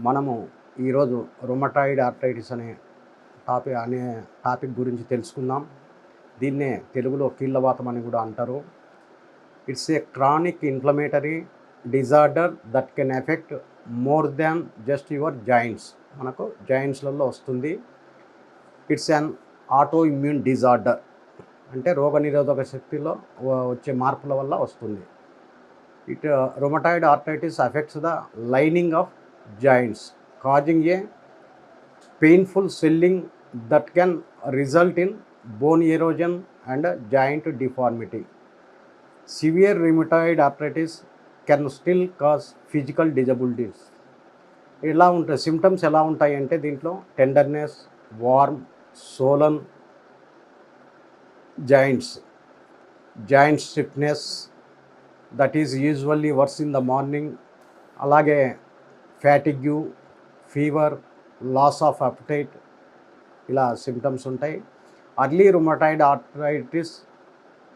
మనము ఈరోజు rheumatoid arthritis అనే టాపిక్ గురించి తెలుసుకుందాం. దీన్నే తెలుగులో కీళ్ళవాతం అని కూడా అంటారు. It's a chronic inflammatory disorder that can affect more than just your joints. మనకు జాయింట్స్లలో వస్తుంది. It's an auto immune disorder, అంటే రోగనిరోధక శక్తిలో వచ్చే మార్పుల వల్ల వస్తుంది. Rheumatoid arthritis affects the lining of joints, causing a painful swelling that can result in bone erosion and joint deformity. Severe rheumatoid arthritis can still cause physical disabilities. ఎలా ఉంటాయి symptoms, ఎలా ఉంటాయి అంటే దీంట్లో tenderness, warm, swollen joint stiffness that is usually worse in the morning, అలాగే fatigue, fever, loss of appetite, ఇలా symptoms ఉంటాయి. Early rheumatoid arthritis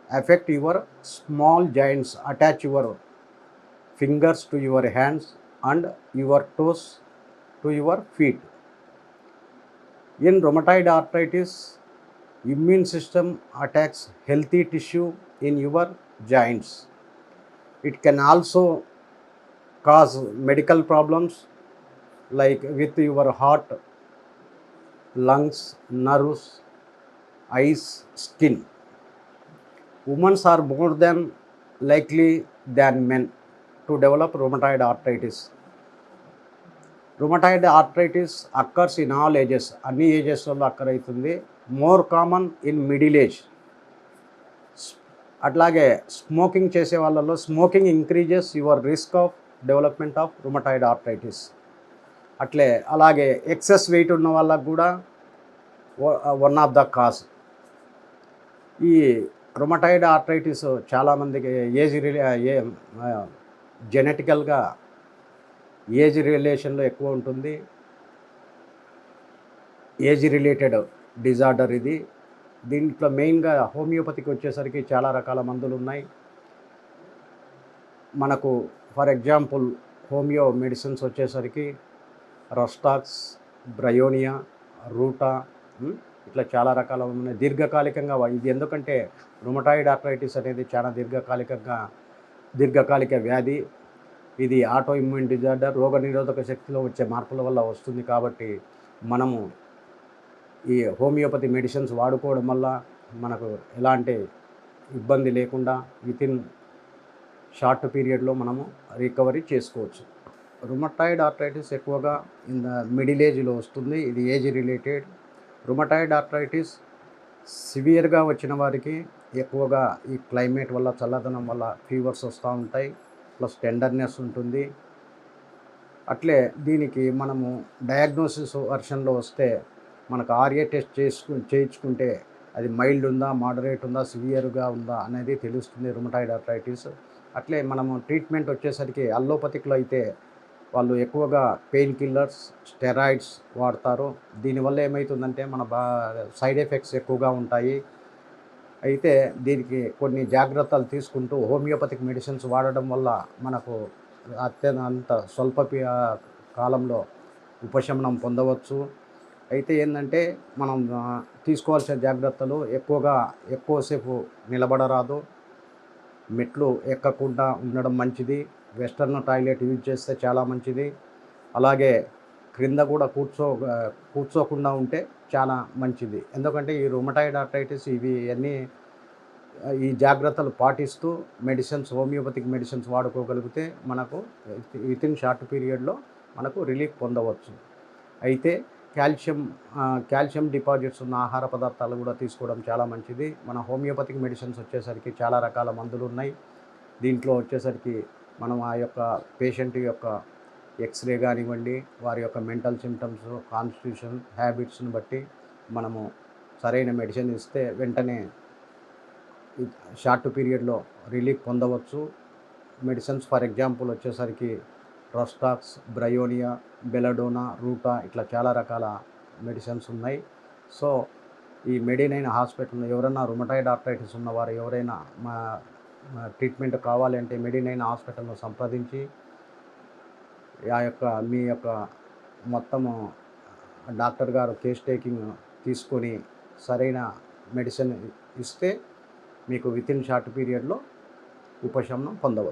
effect your small joints, attach your fingers to your hands and your toes to your feet. In rheumatoid arthritis, immune system attacks healthy tissue in your joints. It can also cause medical problems like with your heart, lungs, nerves, eyes, skin. Women are more than likely than men to develop rheumatoid arthritis. Rheumatoid arthritis occurs in all ages, అన్ని ఏజెస్లలో అక్కర్ అవుతుంది. More common in middle age. అట్లాగే smoking చేసే వాళ్ళలో smoking increases your risk of development of rheumatoid arthritis. అలాగే excess wait ఉన్న వాళ్ళకు కూడా one of the cause. ఈ రుమటాయిడ్ ఆర్థరైటిస్ చాలామందికి జెనెటికల్గా ఏజ్ రిలేషన్లో ఎక్కువ ఉంటుంది. ఏజ్ రిలేటెడ్ డిజార్డర్ ఇది. దీంట్లో మెయిన్గా హోమియోపతికి వచ్చేసరికి చాలా రకాల మందులు ఉన్నాయి. మనకు ఫర్ ఎగ్జాంపుల్ హోమియో మెడిసిన్స్ వచ్చేసరికి రొస్టాక్స్, బ్రయోనియా, రూటా, ఇట్లా చాలా రకాల ఉన్నాయి. దీర్ఘకాలికంగా ఇది ఎందుకంటే రుమటాయిడ్ ఆర్థరైటిస్ అనేది చాలా దీర్ఘకాలిక వ్యాధి. ఇది ఆటో ఇమ్యూన్ డిజార్డర్, రోగనిరోధక శక్తిలో వచ్చే మార్పుల వల్ల వస్తుంది. కాబట్టి మనము ఈ హోమియోపతి మెడిసిన్స్ వాడుకోవడం వల్ల మనకు ఎలాంటి ఇబ్బంది లేకుండా వితిన్ షార్ట్ పీరియడ్లో మనము రికవరీ చేసుకోవచ్చు. రుమటాయిడ్ ఆర్థరైటిస్ ఎక్కువగా ఇన్ ద మిడిల్ ఏజ్లో వస్తుంది. ఇది ఏజ్ రిలేటెడ్. రుమటాయిడ్ ఆర్థరైటిస్ సివియర్గా వచ్చిన వారికి ఎక్కువగా ఈ క్లైమేట్ వల్ల, చల్లదనం వల్ల ఫీవర్స్ వస్తూ ఉంటాయి, ప్లస్ టెండర్నెస్ ఉంటుంది. దీనికి మనము డయాగ్నోసిస్ వర్షన్లో వస్తే మనకు ఆర్ఏ టెస్ట్ చేయించుకుంటే అది మైల్డ్ ఉందా, మోడరేట్ ఉందా, సివియర్గా ఉందా అనేది తెలుస్తుంది రుమటాయిడ్ ఆర్థరైటిస్. మనము ట్రీట్మెంట్ వచ్చేసరికి అల్లోపతిక్లో అయితే వాళ్ళు ఎక్కువగా పెయిన్ కిల్లర్స్, స్టెరాయిడ్స్ వాడతారు. దీనివల్ల ఏమవుతుందంటే మన సైడ్ ఎఫెక్ట్స్ ఎక్కువగా ఉంటాయి. దీనికి కొన్ని జాగ్రత్తలు తీసుకుంటూ హోమియోపతిక్ మెడిసిన్స్ వాడడం వల్ల మనకు అంత స్వల్ప కాలంలో ఉపశమనం పొందవచ్చు. మనం తీసుకోవాల్సిన జాగ్రత్తలు ఎక్కువసేపు నిలబడరాదు, మెట్లు ఎక్కకుండా ఉండడం మంచిది, వెస్టర్న్ టాయిలెట్ యూజ్ చేస్తే చాలా మంచిది. అలాగే క్రింద కూడా కూర్చోకుండా ఉంటే చాలా మంచిది. ఎందుకంటే ఈ రుమటాయిడ్ ఆర్థరైటిస్ ఈ జాగ్రత్తలు పాటిస్తూ హోమియోపతిక్ మెడిసిన్స్ వాడుకోగలిగితే మనకు వితిన్ షార్ట్ పీరియడ్లో మనకు రిలీఫ్ పొందవచ్చు. కాల్షియం డిపాజిట్స్ ఉన్న ఆహార పదార్థాలు కూడా తీసుకోవడం చాలా మంచిది. మన హోమియోపతిక్ మెడిసిన్స్ వచ్చేసరికి చాలా రకాల మందులు ఉన్నాయి. దీంట్లో వచ్చేసరికి మనం ఆ యొక్క పేషెంట్ యొక్క ఎక్స్రే కానివ్వండి, వారి యొక్క మెంటల్ సిమ్టమ్స్, కాన్స్టిట్యూషన్, హ్యాబిట్స్ని బట్టి మనము సరైన మెడిసిన్ ఇస్తే వెంటనే షార్ట్ పీరియడ్లో రిలీఫ్ పొందవచ్చు. మెడిసిన్స్ ఫర్ ఎగ్జాంపుల్ వచ్చేసరికి రొస్టాక్స్, బ్రయోనియా, బెలడోనా, రూటా, ఇట్లా చాలా రకాల మెడిసిన్స్ ఉన్నాయి. సో ఈ మెడినైన్ హాస్పిటల్లో ఎవరైనా రుమటాయిడ్ ఆర్థరైటిస్ ఉన్నవారు ఎవరైనా ట్రీట్మెంట్ కావాలి అంటే మెడినైన్ హాస్పిటల్ను సంప్రదించి మీ యొక్క మొత్తము డాక్టర్ గారు కేస్ టేకింగ్ తీసుకొని సరైన మెడిసిన్ ఇస్తే మీకు వితిన్ షార్ట్ పీరియడ్లో ఉపశమనం పొందవచ్చు.